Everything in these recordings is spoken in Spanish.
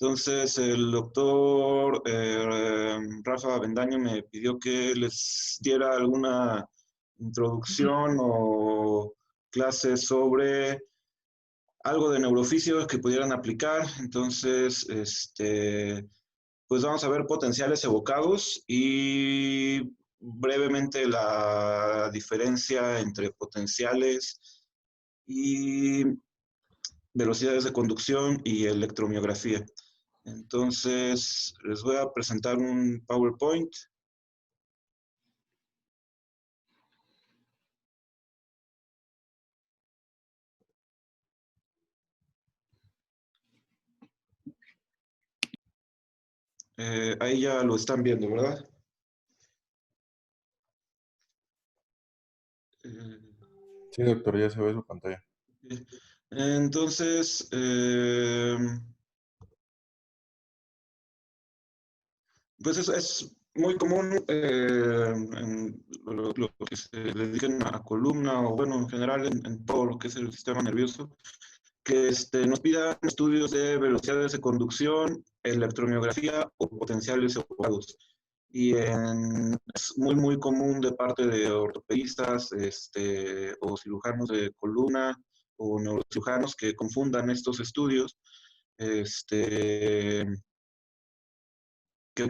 Entonces, el doctor Rafa Avendaño me pidió que les diera alguna introducción o clase sobre algo de neurofisio que pudieran aplicar. Entonces, pues vamos a ver potenciales evocados y brevemente la diferencia entre potenciales y velocidades de conducción y electromiografía. Entonces, les voy a presentar un PowerPoint. Ahí ya lo están viendo, ¿verdad? Sí, doctor, ya se ve su pantalla. Entonces, pues es muy común en lo que se dediquen a columna o bueno, en general en todo lo que es el sistema nervioso, que nos pidan estudios de velocidades de conducción, electromiografía o potenciales evocados. Y es muy común de parte de ortopedistas o cirujanos de columna o neurocirujanos que confundan estos estudios, que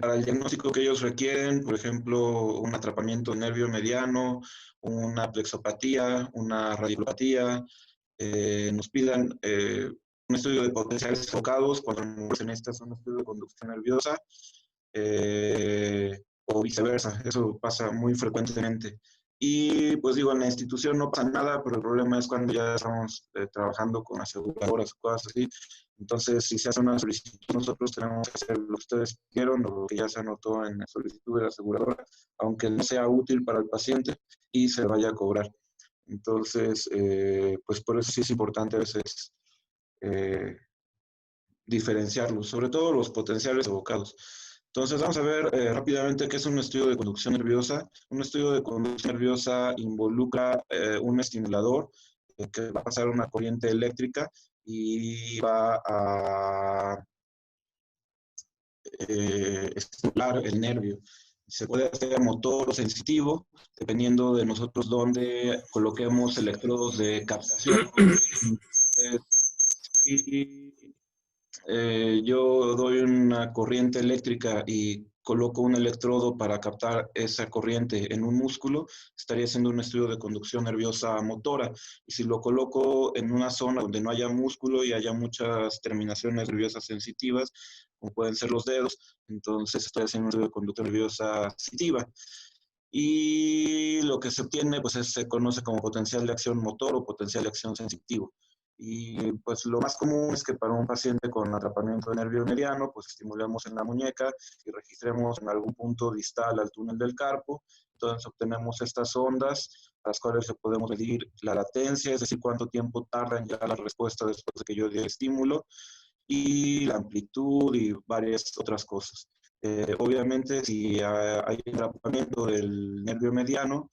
para el diagnóstico que ellos requieren, por ejemplo, un atrapamiento nervio mediano, una plexopatía, una radiculopatía, nos pidan un estudio de potenciales evocados cuando se necesita un estudio de conducción nerviosa, o viceversa. Eso pasa muy frecuentemente. Y pues digo, en la institución no pasa nada, pero el problema es cuando ya estamos trabajando con aseguradoras o cosas así. Entonces, si se hace una solicitud, nosotros tenemos que hacer lo que ustedes pidieron o lo que ya se anotó en la solicitud de la aseguradora, aunque no sea útil para el paciente y se vaya a cobrar. Entonces, pues por eso sí es importante a veces diferenciarlos, sobre todo los potenciales evocados. Entonces vamos a ver rápidamente qué es un estudio de conducción nerviosa. Un estudio de conducción nerviosa involucra un estimulador que va a pasar una corriente eléctrica y va a estimular el nervio. Se puede hacer motor o sensitivo, dependiendo de nosotros dónde coloquemos electrodos de captación. Y yo doy una corriente eléctrica y coloco un electrodo para captar esa corriente en un músculo, estaría haciendo un estudio de conducción nerviosa motora. Y si lo coloco en una zona donde no haya músculo y haya muchas terminaciones nerviosas sensitivas, como pueden ser los dedos, entonces estoy haciendo un estudio de conducción nerviosa sensitiva. Y lo que se obtiene pues se conoce como potencial de acción motor o potencial de acción sensitivo. Y pues lo más común es que para un paciente con atrapamiento de nervio mediano, pues estimulemos en la muñeca y registremos en algún punto distal al túnel del carpo. Entonces obtenemos estas ondas, a las cuales le podemos medir la latencia, es decir, cuánto tiempo tarda en llegar la respuesta después de que yo dé el estímulo, y la amplitud y varias otras cosas. Obviamente, si hay atrapamiento del nervio mediano,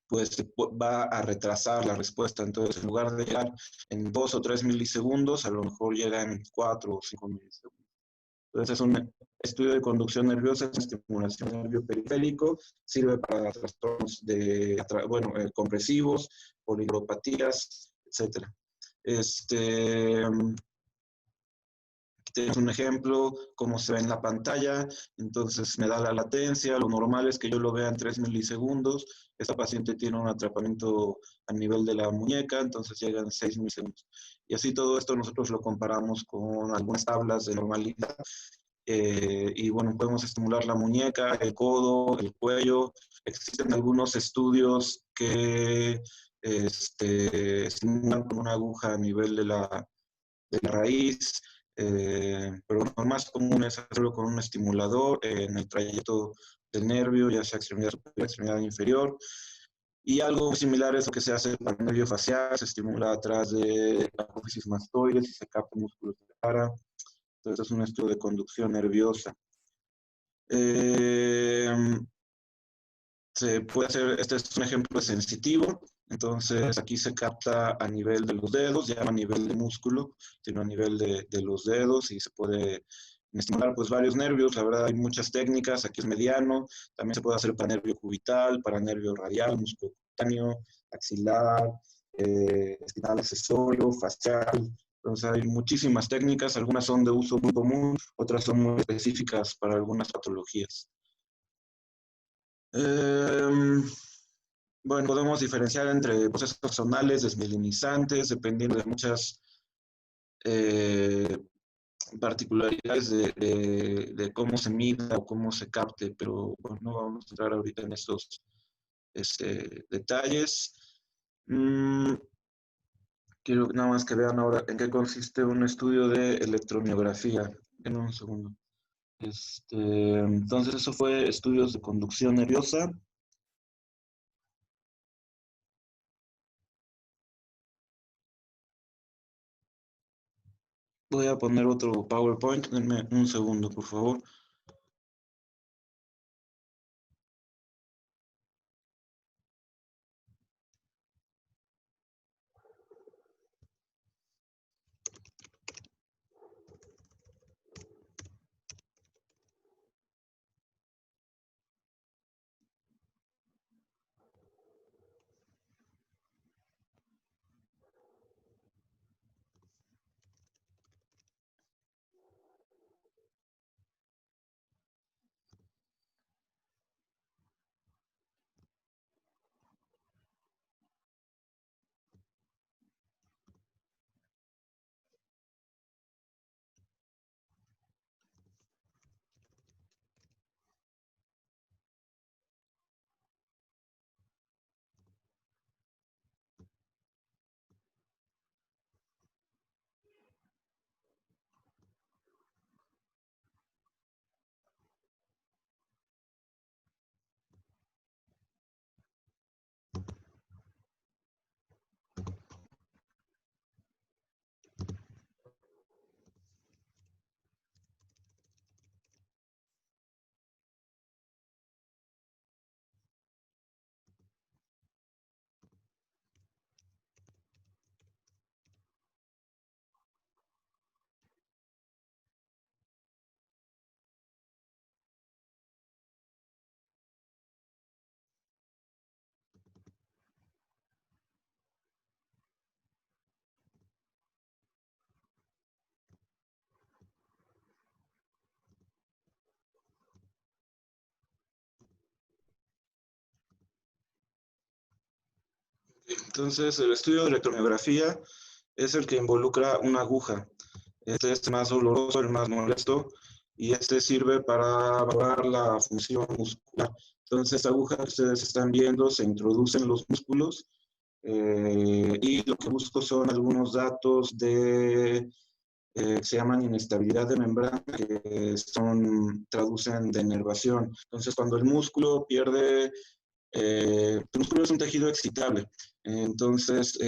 pues va a retrasar la respuesta. Entonces, en lugar de llegar en 2 o 3 milisegundos, a lo mejor llega en 4 o 5 milisegundos. Entonces, es un estudio de conducción nerviosa, es estimulación del nervio periférico, sirve para trastornos compresivos, polineuropatías, etc. Tenemos un ejemplo, cómo se ve en la pantalla, entonces me da la latencia, lo normal es que yo lo vea en 3 milisegundos, esta paciente tiene un atrapamiento a nivel de la muñeca, entonces llega en 6 milisegundos. Y así todo esto nosotros lo comparamos con algunas tablas de normalidad, y bueno, podemos estimular la muñeca, el codo, el cuello. Existen algunos estudios que estimulan con una aguja a nivel de la raíz, pero lo más común es hacerlo con un estimulador en el trayecto del nervio, ya sea extremidad superior, extremidad inferior. Y algo similar es lo que se hace para el nervio facial, se estimula atrás de la apófisis mastoides y se capta músculos de la cara. Entonces es un estudio de conducción nerviosa. Se puede hacer, este es un ejemplo sensitivo, Entonces, aquí se capta a nivel de los dedos, ya no a nivel de músculo, sino a nivel de los dedos y se puede estimular pues varios nervios. La verdad hay muchas técnicas, aquí es mediano, también se puede hacer para nervio cubital, para nervio radial, músculo cutáneo, axilar, espinal accesorio, facial. Entonces hay muchísimas técnicas, algunas son de uso muy común, otras son muy específicas para algunas patologías. Bueno, podemos diferenciar entre procesos zonales, desmielinizantes, dependiendo de muchas eh, particularidades de cómo se mida o cómo se capte, pero bueno, no vamos a entrar ahorita en estos detalles. Quiero nada más que vean ahora en qué consiste un estudio de electromiografía. En un segundo. Entonces, eso fue estudios de conducción nerviosa. Voy a poner otro PowerPoint. Denme un segundo, por favor. Entonces, el estudio de electromiografía es el que involucra una aguja. Este es el más doloroso, el más molesto, y este sirve para evaluar la función muscular. Entonces, esta aguja que ustedes están viendo se introduce en los músculos y lo que busco son algunos datos de se llaman inestabilidad de membrana, que traducen de inervación. Entonces, cuando el músculo pierde, el músculo es un tejido excitable. Entonces,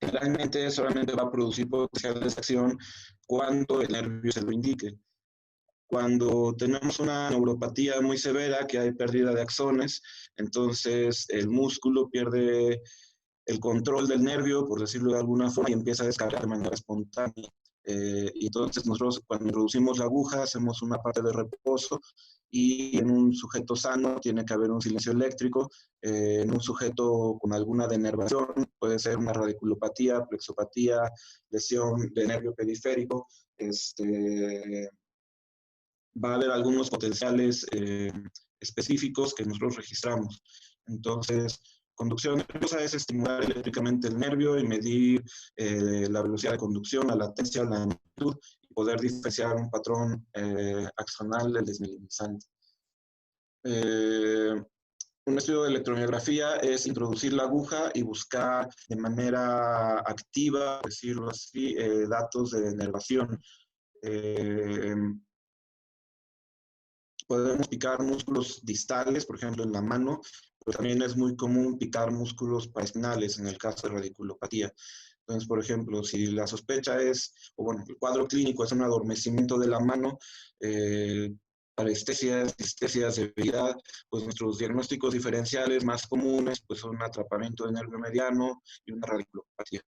realmente solamente va a producir potencial de acción cuando el nervio se lo indique. Cuando tenemos una neuropatía muy severa, que hay pérdida de axones, entonces el músculo pierde el control del nervio, por decirlo de alguna forma, y empieza a descargar de manera espontánea. Y entonces nosotros cuando introducimos la aguja hacemos una parte de reposo y en un sujeto sano tiene que haber un silencio eléctrico. En un sujeto con alguna denervación, puede ser una radiculopatía, plexopatía, lesión de nervio periférico, va a haber algunos potenciales específicos que nosotros registramos. Entonces, conducción nerviosa es estimular eléctricamente el nervio y medir la velocidad de conducción, la latencia, la amplitud y poder diferenciar un patrón axonal del desmielinizante. Un estudio de electromiografía es introducir la aguja y buscar de manera activa, por decirlo así, datos de denervación. Podemos picar músculos distales, por ejemplo, en la mano, pero también es muy común picar músculos paraespinales en el caso de radiculopatía. Entonces, por ejemplo, si la sospecha es, o bueno, el cuadro clínico es un adormecimiento de la mano, parestesias, distesias, debilidad, pues nuestros diagnósticos diferenciales más comunes pues son un atrapamiento del nervio mediano y una radiculopatía.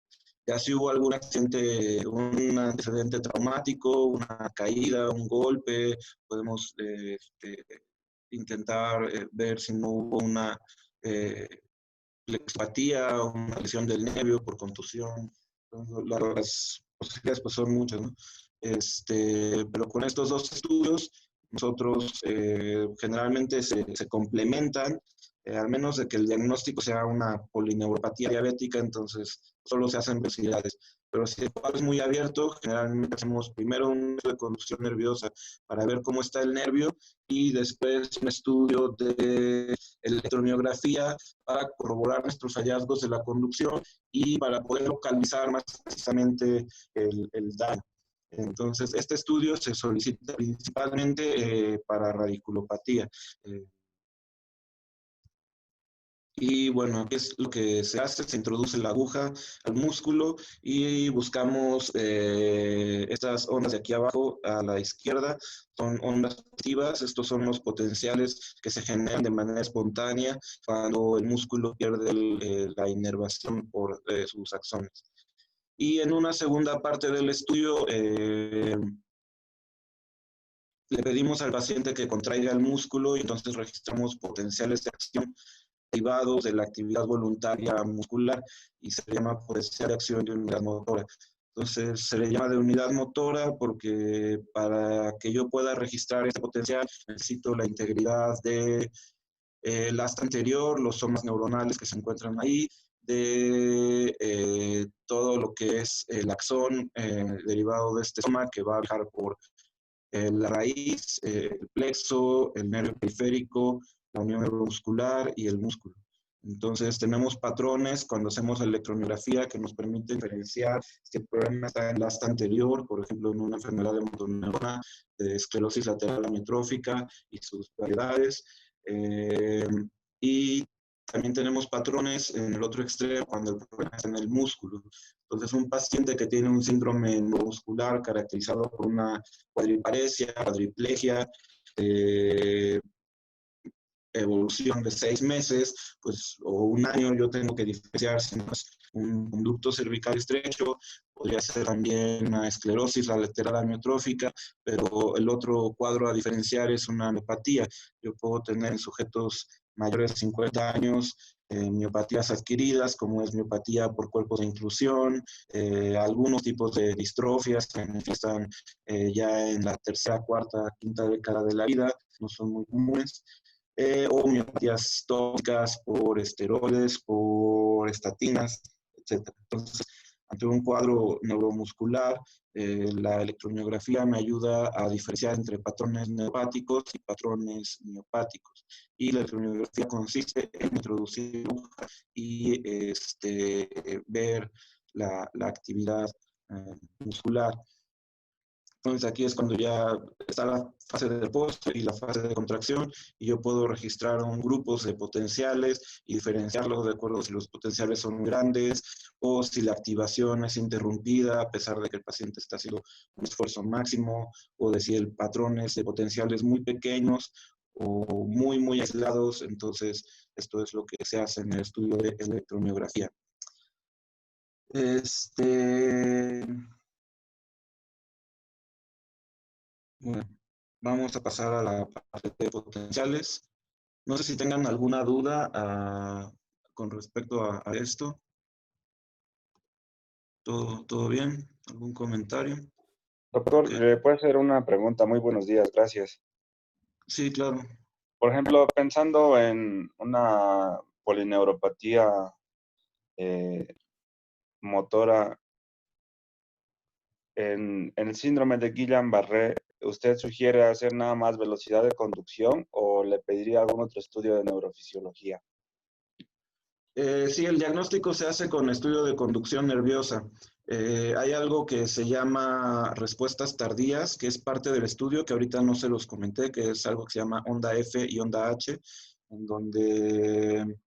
Ya si hubo algún accidente, un antecedente traumático, una caída, un golpe, podemos intentar ver si no hubo una plexopatía o una lesión del nervio por contusión. Las posibilidades pues, son muchas, ¿no? Pero con estos dos estudios, nosotros generalmente se complementan, al menos de que el diagnóstico sea una polineuropatía diabética, entonces solo se hacen velocidades. Pero si el cuadro es muy abierto, generalmente hacemos primero un estudio de conducción nerviosa para ver cómo está el nervio y después un estudio de electromiografía para corroborar nuestros hallazgos de la conducción y para poder localizar más precisamente el daño. Entonces, este estudio se solicita principalmente para radiculopatía. Y bueno, ¿qué es lo que se hace? Se introduce la aguja al músculo y buscamos estas ondas de aquí abajo a la izquierda, son ondas positivas, estos son los potenciales que se generan de manera espontánea cuando el músculo pierde la inervación por sus axones. Y en una segunda parte del estudio, le pedimos al paciente que contraiga el músculo y entonces registramos potenciales de acción derivados de la actividad voluntaria muscular y se llama potencial de acción de unidad motora. Entonces se le llama de unidad motora porque para que yo pueda registrar este potencial necesito la integridad de asta anterior, los somas neuronales que se encuentran ahí, de todo lo que es el axón derivado de este soma que va a viajar por la raíz, el plexo, el nervio periférico, la unión neuromuscular y el músculo. Entonces tenemos patrones cuando hacemos electromiografía que nos permiten diferenciar si el problema está en la asta anterior, por ejemplo en una enfermedad de motoneurona, de esclerosis lateral amiotrófica y sus variedades. Y también tenemos patrones en el otro extremo cuando el problema está en el músculo. Entonces un paciente que tiene un síndrome neuromuscular caracterizado por una cuadriparesia, cuadriplegia, evolución de 6 meses, pues, o un año, yo tengo que diferenciar si no es un conducto cervical estrecho, podría ser también una esclerosis lateral amiotrófica, pero el otro cuadro a diferenciar es una miopatía. Yo puedo tener en sujetos mayores de 50 años miopatías adquiridas, como es miopatía por cuerpos de inclusión, algunos tipos de distrofias que manifiestan ya en la tercera, cuarta, quinta década de la vida, no son muy comunes, o miopatías tóxicas por esteroides, por estatinas, etc. Entonces, ante un cuadro neuromuscular, la electromiografía me ayuda a diferenciar entre patrones neuropáticos y patrones miopáticos. Y la electromiografía consiste en introducir y ver la actividad muscular. Entonces aquí es cuando ya está la fase de reposo y la fase de contracción y yo puedo registrar grupos de potenciales y diferenciarlos de acuerdo si los potenciales son grandes o si la activación es interrumpida a pesar de que el paciente está haciendo un esfuerzo máximo o de si el patrón es de potenciales muy pequeños o muy, muy aislados. Entonces esto es lo que se hace en el estudio de electromiografía. Bueno, vamos a pasar a la parte de potenciales. No sé si tengan alguna duda con respecto a esto. ¿Todo bien? ¿Algún comentario? Doctor, Okay. ¿le puedo hacer una pregunta? Muy buenos días, gracias. Sí, claro. Por ejemplo, pensando en una polineuropatía motora, en el síndrome de Guillain-Barré, ¿usted sugiere hacer nada más velocidad de conducción o le pediría algún otro estudio de neurofisiología? Sí, el diagnóstico se hace con estudio de conducción nerviosa. Hay algo que se llama respuestas tardías, que es parte del estudio, que ahorita no se los comenté, que es algo que se llama onda F y onda H, en donde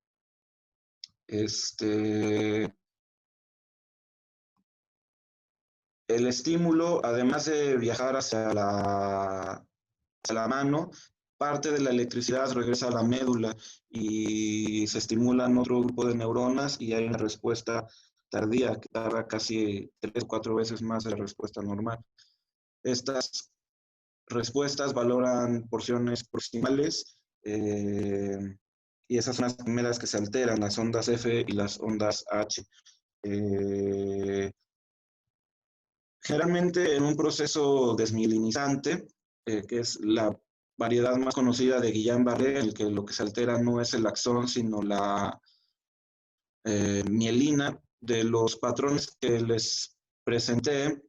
el estímulo, además de viajar hacia a la mano, parte de la electricidad regresa a la médula y se estimulan otro grupo de neuronas y hay una respuesta tardía que tarda casi 3 o 4 veces más de la respuesta normal. Estas respuestas valoran porciones proximales y esas son las primeras que se alteran, las ondas F y las ondas H. Generalmente en un proceso desmielinizante, que es la variedad más conocida de Guillain-Barré, en el que lo que se altera no es el axón, sino la mielina. De los patrones que les presenté,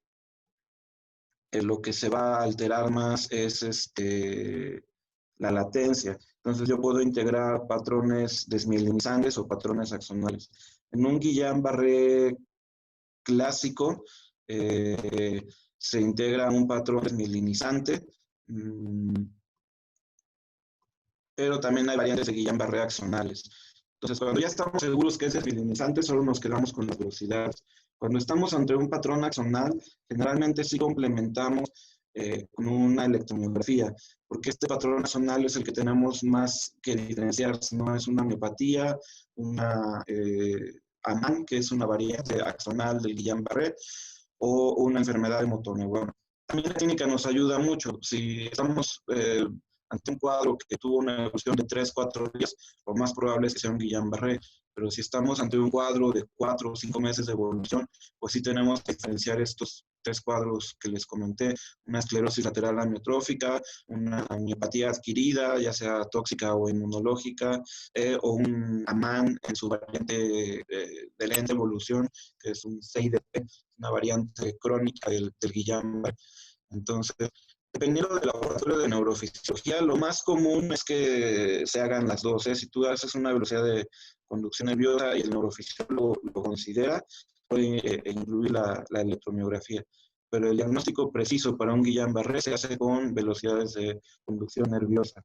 lo que se va a alterar más es la latencia. Entonces yo puedo integrar patrones desmielinizantes o patrones axonales. En un Guillain-Barré clásico se integra un patrón desmielinizante, pero también hay variantes de Guillain-Barré axonales. Entonces, cuando ya estamos seguros que es desmielinizante, solo nos quedamos con las velocidades. Cuando estamos ante un patrón axonal, generalmente sí complementamos con una electromiografía, porque este patrón axonal es el que tenemos más que diferenciar, si no es una miopatía, una AMAN, que es una variante axonal del Guillain-Barré, o una enfermedad de motoneurona. También la clínica nos ayuda mucho. Si estamos ante un cuadro que tuvo una evolución de 3, 4 días, lo más probable es que sea un Guillain-Barré. Pero si estamos ante un cuadro de 4 o 5 meses de evolución, pues sí tenemos que diferenciar estos 3 cuadros que les comenté: una esclerosis lateral amiotrófica, una miopatía adquirida, ya sea tóxica o inmunológica, o un AMAN en su variante de lenta evolución, que es un CIDP, una variante crónica del Guillain-Barré. Entonces, dependiendo del laboratorio de neurofisiología, lo más común es que se hagan las dos. Si tú haces una velocidad de conducción nerviosa y el neurofisiólogo lo considera, puede incluir la electromiografía. Pero el diagnóstico preciso para un Guillain-Barré se hace con velocidades de conducción nerviosa.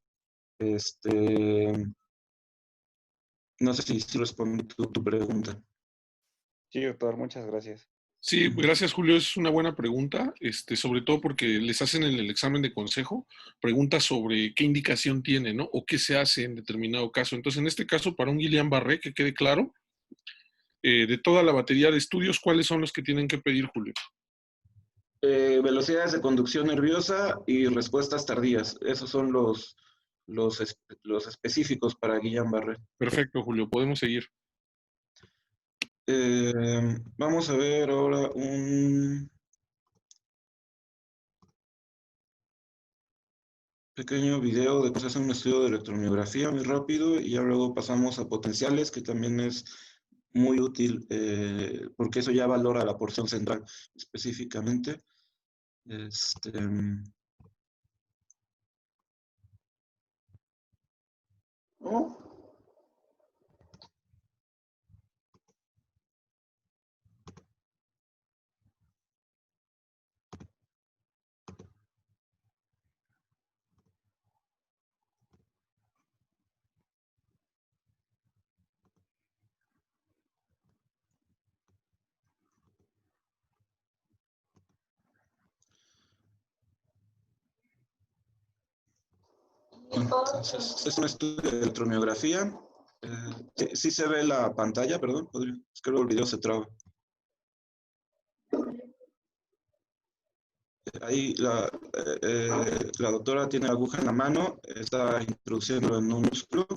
No sé si respondí tu pregunta. Sí, doctor, muchas gracias. Sí, gracias, Julio. Es una buena pregunta, sobre todo porque les hacen en el examen de consejo preguntas sobre qué indicación tiene, ¿no? O qué se hace en determinado caso. Entonces, en este caso, para un Guillain-Barré, que quede claro, de toda la batería de estudios, ¿cuáles son los que tienen que pedir, Julio? Velocidades de conducción nerviosa y respuestas tardías. Esos son los específicos para Guillain-Barré. Perfecto, Julio. Podemos seguir. Vamos a ver ahora un pequeño video de cómo se hace un estudio de electromiografía muy rápido y ya luego pasamos a potenciales, que también es muy útil porque eso ya valora la porción central específicamente. ¿Oh? Entonces, es un estudio de electromiografía. Sí se ve la pantalla, perdón. Es que luego el video se traba. Ahí la doctora tiene la aguja en la mano, está introduciendo en un músculo.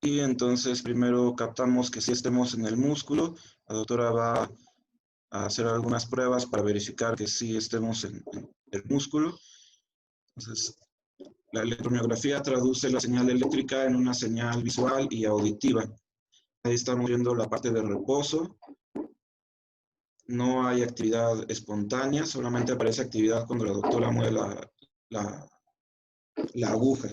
Y entonces primero captamos que sí estemos en el músculo. La doctora va a hacer algunas pruebas para verificar que sí estemos en el músculo. Entonces, la electromiografía traduce la señal eléctrica en una señal visual y auditiva. Ahí estamos viendo la parte de reposo. No hay actividad espontánea, solamente aparece actividad cuando la doctora mueve la aguja.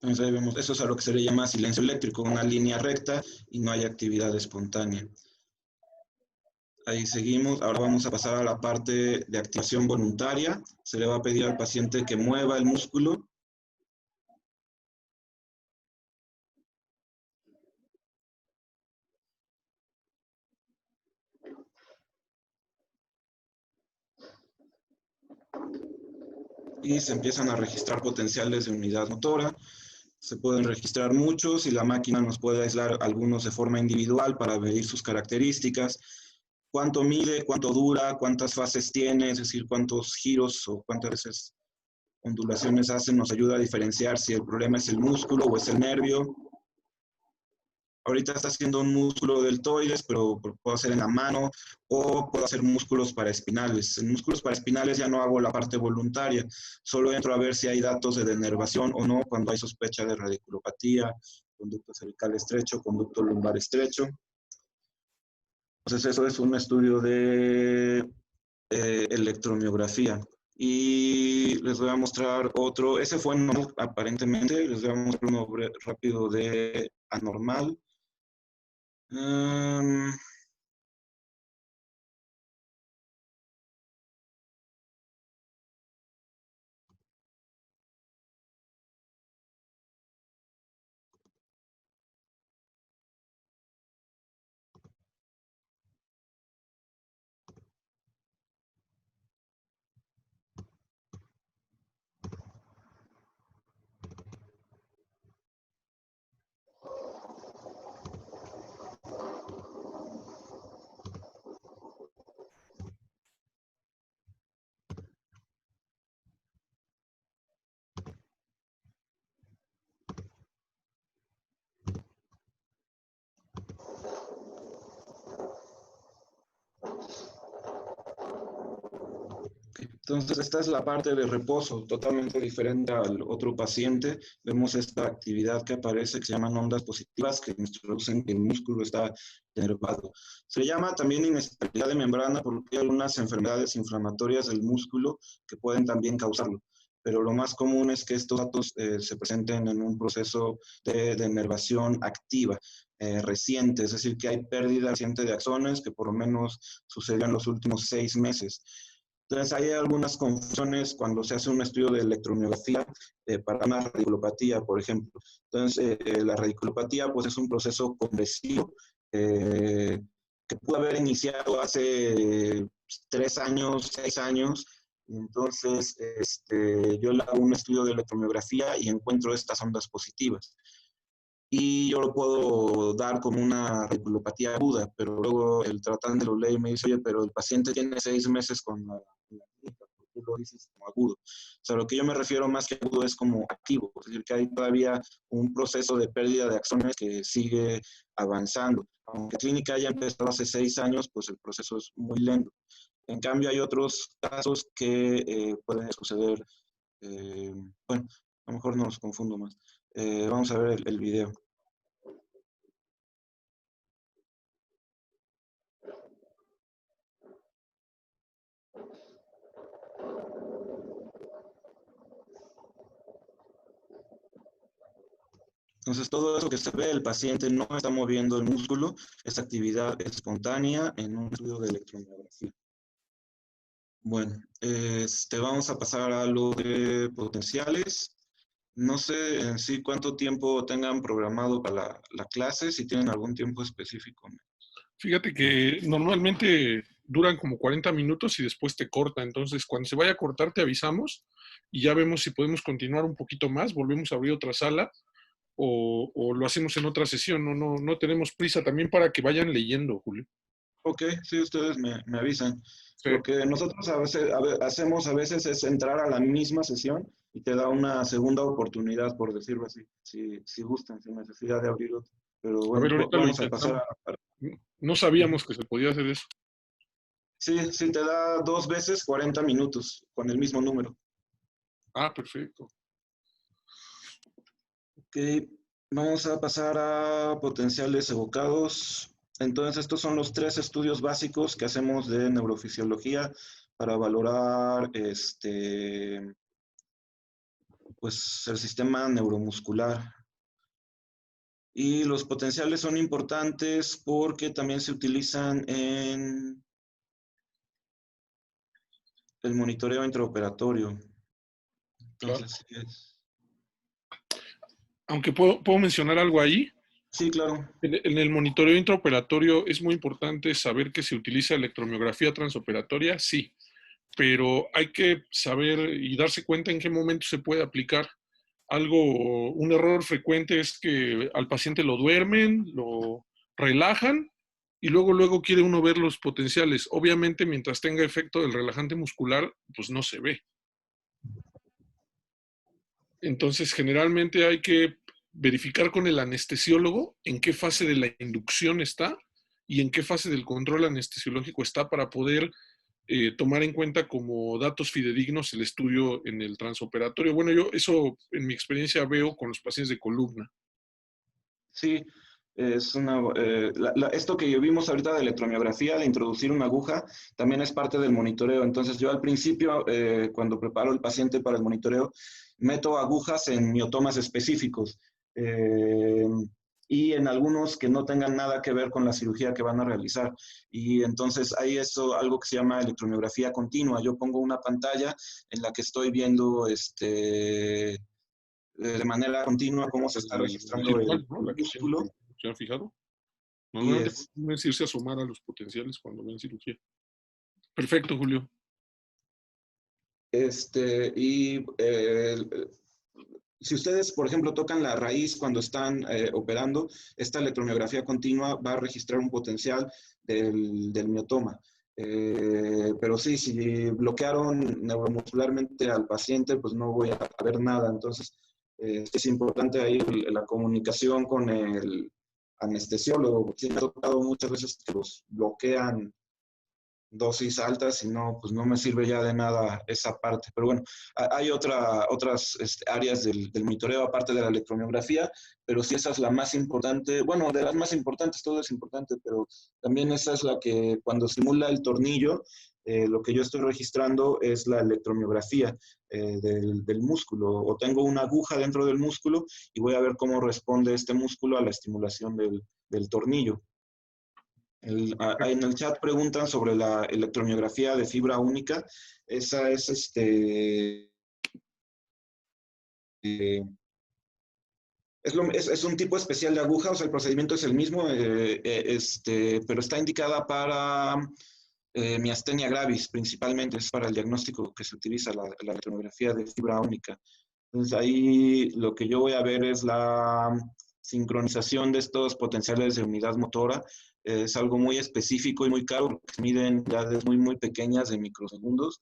Entonces ahí vemos, eso es a lo que se le llama silencio eléctrico, una línea recta y no hay actividad espontánea. Ahí seguimos. Ahora vamos a pasar a la parte de activación voluntaria. Se le va a pedir al paciente que mueva el músculo. y se empiezan a registrar potenciales de unidad motora. Se pueden registrar muchos y la máquina nos puede aislar algunos de forma individual para medir sus características, cuánto mide, cuánto dura, cuántas fases tiene, es decir, cuántos giros o cuántas veces ondulaciones hacen, nos ayuda a diferenciar si el problema es el músculo o es el nervio. Ahorita está haciendo un músculo deltoides, pero puedo hacer en la mano, o puedo hacer músculos paraespinales. En músculos paraespinales ya no hago la parte voluntaria, solo entro a ver si hay datos de denervación o no cuando hay sospecha de radiculopatía, conducto cervical estrecho, conducto lumbar estrecho. Entonces eso es un estudio de electromiografía. Y les voy a mostrar otro, ese fue normal aparentemente, les voy a mostrar uno rápido de anormal. Entonces, esta es la parte de reposo, totalmente diferente al otro paciente. Vemos esta actividad que aparece, que se llaman ondas positivas, que nos traducen que el músculo está denervado. Se le llama también inestabilidad de membrana porque hay algunas enfermedades inflamatorias del músculo que pueden también causarlo. Pero lo más común es que estos datos se presenten en un proceso de denervación activa, reciente, es decir, que hay pérdida reciente de axones que por lo menos sucedió en los últimos 6 meses. Entonces, hay algunas confusiones cuando se hace un estudio de electromiografía para una radiculopatía, por ejemplo. Entonces, la radiculopatía pues, es un proceso compresivo que pudo haber iniciado hace 3 años, 6 años. Entonces, yo le hago un estudio de electromiografía y encuentro estas ondas positivas. Y yo lo puedo dar como una radiculopatía aguda, pero luego el tratante lo lee y me dice, oye, pero el paciente tiene 6 meses con la clínica, ¿por qué lo dices como agudo? O sea, lo que yo me refiero más que agudo es como activo, es decir, que hay todavía un proceso de pérdida de axones que sigue avanzando. Aunque la clínica haya empezado hace 6 años, pues el proceso es muy lento. En cambio, hay otros casos que pueden suceder, bueno, a lo mejor no los confundo más. Vamos a ver el video. Entonces, todo eso que se ve, el paciente no está moviendo el músculo, esa actividad es espontánea en un estudio de electromiografía. Bueno, vamos a pasar a lo de potenciales. No sé en sí cuánto tiempo tengan programado para la clase, si tienen algún tiempo específico. Fíjate que normalmente duran como 40 minutos y después te corta. Entonces, cuando se vaya a cortar, te avisamos y ya vemos si podemos continuar un poquito más. Volvemos a abrir otra sala o lo hacemos en otra sesión. No tenemos prisa también para que vayan leyendo, Julio. Ok, sí, ustedes me avisan. Sí. Lo que nosotros hacemos a veces es entrar a la misma sesión y te da una segunda oportunidad, por decirlo así, si gustan, sin necesidad de abrir otro. Pero bueno, A ver, ahorita vamos a pasar a... No sabíamos que se podía hacer eso. Sí, te da 2 veces 40 minutos con el mismo número. Ah, perfecto. Ok, vamos a pasar a potenciales evocados. Entonces, estos son los 3 estudios básicos que hacemos de neurofisiología para valorar pues, el sistema neuromuscular. Y los potenciales son importantes porque también se utilizan en el monitoreo intraoperatorio. Entonces, Claro. Aunque puedo mencionar algo ahí. Sí, claro. En el monitoreo intraoperatorio es muy importante saber que se utiliza electromiografía transoperatoria, sí, pero hay que saber y darse cuenta en qué momento se puede aplicar. Un error frecuente es que al paciente lo duermen, lo relajan y luego quiere uno ver los potenciales. Obviamente, mientras tenga efecto del relajante muscular, pues no se ve. Entonces, generalmente hay que verificar con el anestesiólogo en qué fase de la inducción está y en qué fase del control anestesiológico está para poder tomar en cuenta como datos fidedignos el estudio en el transoperatorio. Bueno, yo eso en mi experiencia veo con los pacientes de columna. Sí, es esto que vimos ahorita de electromiografía, de introducir una aguja, también es parte del monitoreo. Entonces yo al principio, cuando preparo el paciente para el monitoreo, meto agujas en miotomas específicos y en algunos que no tengan nada que ver con la cirugía que van a realizar. Y entonces hay algo que se llama electromiografía continua. Yo pongo una pantalla en la que estoy viendo de manera continua cómo se está registrando el ¿no? La que músculo. ¿se han fijado? Y Normalmente es irse a sumar a los potenciales cuando ven cirugía. Perfecto, Julio. Si ustedes, por ejemplo, tocan la raíz cuando están operando, esta electromiografía continua va a registrar un potencial del miotoma. Pero sí, si bloquearon neuromuscularmente al paciente, pues no voy a ver nada. Entonces, es importante ahí la comunicación con el anestesiólogo, porque sí me ha tocado muchas veces que los bloquean dosis altas y no, pues no me sirve ya de nada esa parte. Pero bueno, hay otras áreas del monitoreo aparte de la electromiografía, pero sí esa es la más importante. Bueno, de las más importantes, todo es importante, pero también esa es la que cuando simula el tornillo, lo que yo estoy registrando es la electromiografía del músculo. O tengo una aguja dentro del músculo y voy a ver cómo responde este músculo a la estimulación del tornillo. En el chat preguntan sobre la electromiografía de fibra única. Esa es es un tipo especial de aguja, o sea, el procedimiento es el mismo, pero está indicada para miastenia gravis, principalmente, es para el diagnóstico que se utiliza la electromiografía de fibra única. Entonces ahí lo que yo voy a ver es la sincronización de estos potenciales de unidad motora. Es algo muy específico y muy caro, porque se miden unidades muy pequeñas de microsegundos.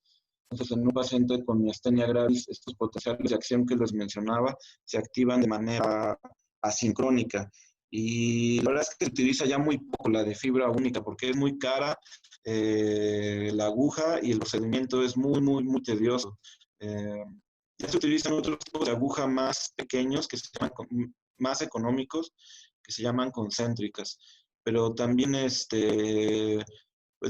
Entonces, en un paciente con miastenia gravis, estos potenciales de acción que les mencionaba se activan de manera asincrónica. Y la verdad es que se utiliza ya muy poco la de fibra única, porque es muy cara la aguja y el procedimiento es muy tedioso. Ya se utilizan otros tipos de aguja más pequeños, que se llaman más económicos, que se llaman concéntricas. Pero también pues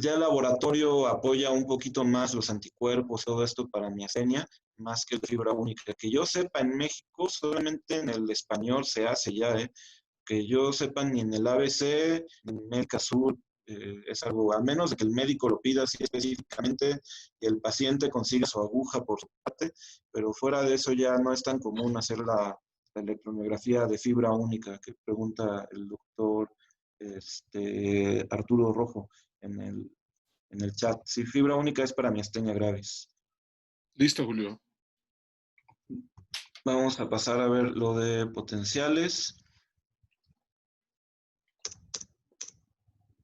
ya el laboratorio apoya un poquito más los anticuerpos, todo esto para miastenia, más que la fibra única. Que yo sepa, en México solamente en el español se hace ya, que yo sepa ni en el ABC, ni en Médica Sur, es algo, a menos de que el médico lo pida así específicamente y el paciente consiga su aguja por su parte, pero fuera de eso ya no es tan común hacer la electromiografía de fibra única que pregunta el doctor Arturo Rojo en el chat. Sí, fibra única es para miastenia gravis. Listo, Julio. Vamos a pasar a ver lo de potenciales.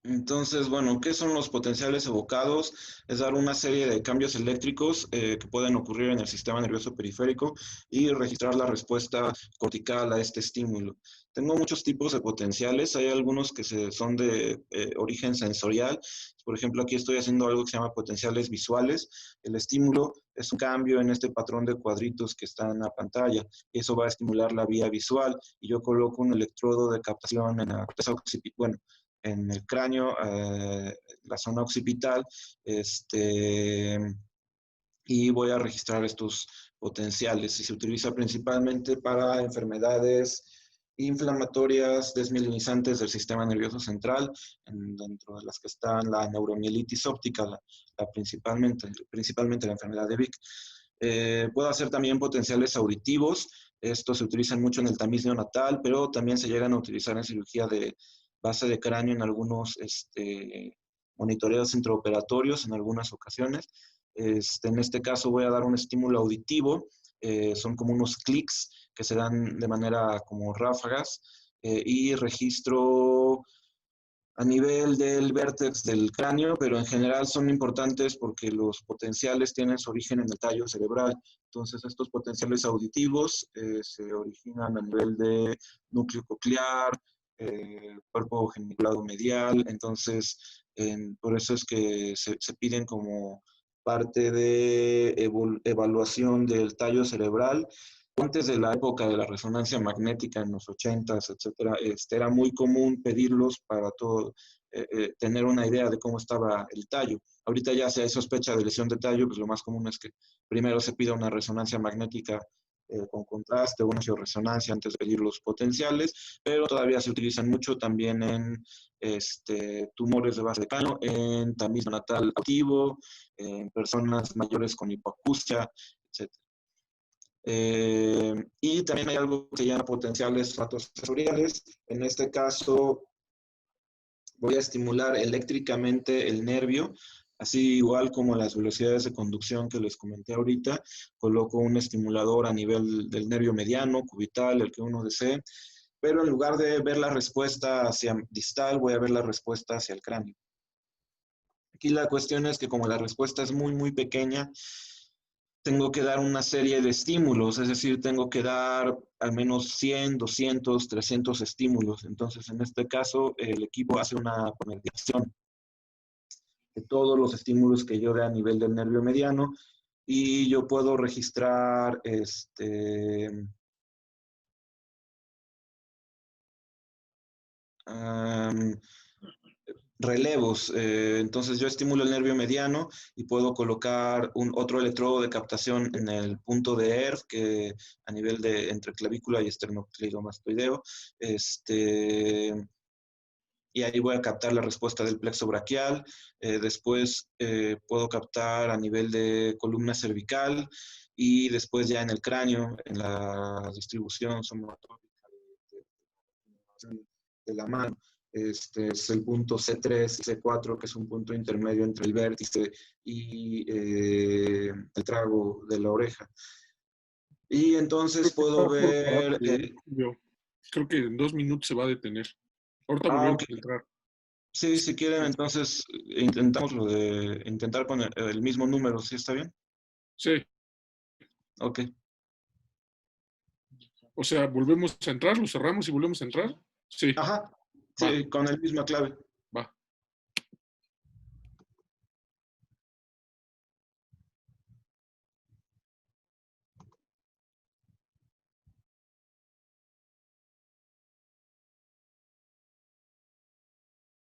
Entonces, bueno, ¿qué son los potenciales evocados? Es dar una serie de cambios eléctricos que pueden ocurrir en el sistema nervioso periférico y registrar la respuesta cortical a este estímulo. Tengo muchos tipos de potenciales. Hay algunos que son de origen sensorial. Por ejemplo, aquí estoy haciendo algo que se llama potenciales visuales. El estímulo es un cambio en este patrón de cuadritos que está en la pantalla. Eso va a estimular la vía visual y yo coloco un electrodo de captación en la corteza occipital, bueno, en el cráneo, la zona occipital, y voy a registrar estos potenciales. Y se utiliza principalmente para enfermedades inflamatorias desmielinizantes del sistema nervioso central, dentro de las que están la neuromielitis óptica, principalmente la enfermedad de Vick. Puedo hacer también potenciales auditivos. Estos se utilizan mucho en el tamiz neonatal, pero también se llegan a utilizar en cirugía de base de cráneo en algunos monitoreos intraoperatorios en algunas ocasiones. En este caso voy a dar un estímulo auditivo, son como unos clics que se dan de manera como ráfagas, y registro a nivel del vértex del cráneo, pero en general son importantes porque los potenciales tienen su origen en el tallo cerebral. Entonces, estos potenciales auditivos se originan a nivel de núcleo coclear, cuerpo geniculado medial. Entonces, por eso es que se piden como parte de evaluación del tallo cerebral. Antes de la época de la resonancia magnética en los 80s, etcétera, era muy común pedirlos para todo, tener una idea de cómo estaba el tallo. Ahorita ya si hay sospecha de lesión de tallo, pues lo más común es que primero se pida una resonancia magnética con contraste o una resonancia antes de pedir los potenciales, pero todavía se utilizan mucho también en tumores de base de cráneo, en tamiz natal activo, en personas mayores con hipoacusia, etcétera. Y también hay algo que se llama potenciales sensoriales. En este caso, voy a estimular eléctricamente el nervio, así igual como las velocidades de conducción que les comenté ahorita. Coloco un estimulador a nivel del nervio mediano, cubital, el que uno desee, pero en lugar de ver la respuesta hacia distal, voy a ver la respuesta hacia el cráneo. Aquí la cuestión es que como la respuesta es muy, muy pequeña, tengo que dar una serie de estímulos, es decir, tengo que dar al menos 100, 200, 300 estímulos. Entonces, en este caso, el equipo hace una promediación de todos los estímulos que yo dé a nivel del nervio mediano y yo puedo registrar relevos. Entonces yo estimulo el nervio mediano y puedo colocar otro electrodo de captación en el punto de ERF, que a nivel de entre clavícula y esternocleidomastoideo, y ahí voy a captar la respuesta del plexo braquial. Después puedo captar a nivel de columna cervical y después ya en el cráneo, en la distribución somatópica de la mano. Este es el punto C3 y C4, que es un punto intermedio entre el vértice y el trago de la oreja. Y entonces puedo ver... creo que en 2 minutos se va a detener. Ahorita volvemos a entrar. Sí, si quieren, entonces intentamos intentar con el mismo número, ¿sí está bien? Sí. Ok. O sea, volvemos a entrar, lo cerramos y volvemos a entrar. Sí. Ajá. Sí, con la misma clave.